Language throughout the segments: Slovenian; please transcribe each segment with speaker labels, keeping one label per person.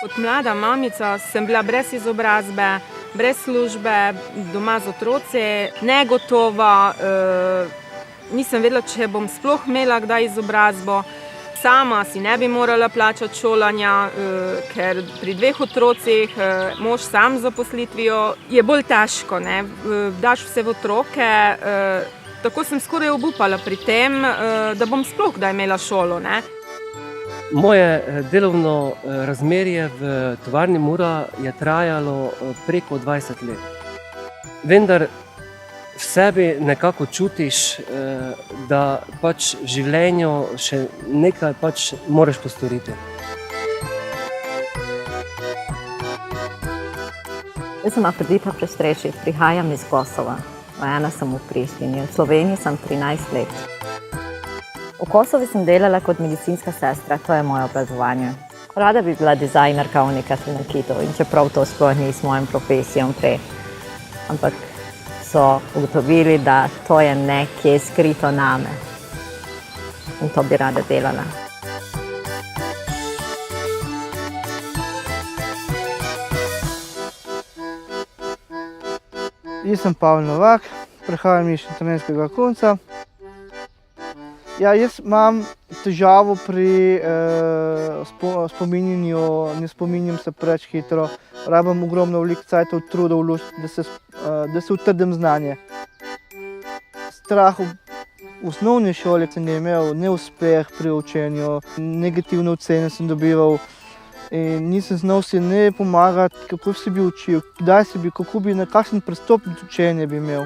Speaker 1: Kot mlada mamica sem bila brez izobrazbe, brez službe, doma z otroci, negotova, nisem vedela, če bom sploh imela kdaj izobrazbo. Sama si ne bi morala plačati šolanja, ker pri 2 otrocih, mož sam z zaposlitvijo, je bolj težko, ne. Daš vse v otroke, tako sem skoraj obupala pri tem, da bom sploh kdaj imela šolo, ne.
Speaker 2: Moje delovno razmerje v tovarni Mura je trajalo preko 20 let. Vendar v sebi nekako čutiš, da pač v življenju še nekaj pač moraš postoriti.
Speaker 3: Jaz sem Afrodita Prestrešič, prihajam iz Kosova. Rojena sem v Prištini, v Sloveniji sem 13 let. V Kosovu sem delala kot medicinska sestra, to je moje obrazovanje. Rada bi bila dizajnerka unikatnih nakitov in čeprav to sploh ni s mojim profesijom prej. Ampak so ugotovili, da to je nekje skrito name. In to bi rada delala.
Speaker 4: Jaz sem Pavel Novak, prihajam iz Šentjernejskega konca. Ja, jaz imam težavo pri spominjanju, ne spominjam se preveč hitro. Rabim ogromno veliko cajtov, truda vložiti, da se utrdim znanje. Strah v osnovni šoli sem imel, neuspeh pri učenju, negativne ocene sem dobival. In nisem znal si ne pomagati, kako si bi učil, kdaj si bi, kako bi, na kakšen pristop do učenja bi imel.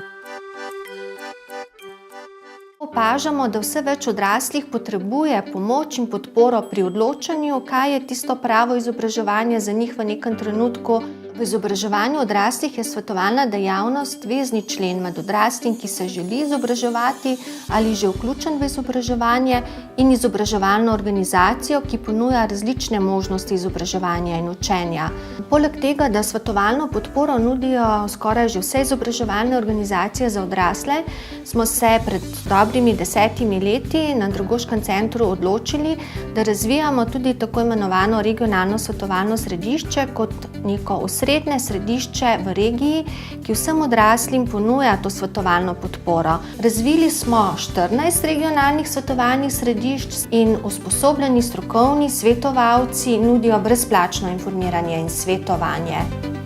Speaker 5: Opažamo, da vse več odraslih potrebuje pomoč in podporo pri odločanju, kaj je tisto pravo izobraževanje za njih v nekem trenutku. V izobraževanju odraslih je svetovalna dejavnost vezni člen med odraslim, ki se želi izobraževati ali že vključen v izobraževanje, in izobraževalno organizacijo, ki ponuja različne možnosti izobraževanja in učenja. Poleg tega, da svetovalno podporo nudijo skoraj že vse izobraževalne organizacije za odrasle, smo se pred dobrimi 10 leti na Andragoškem centru odločili, da razvijamo tudi tako imenovano regionalno svetovalno središče kot neko osrednje središče v regiji, ki vsem odraslim ponuja to svetovalno podporo. Razvili smo 14 regionalnih svetovalnih središč in usposobljeni strokovni svetovalci nudijo brezplačno informiranje in svetovanje.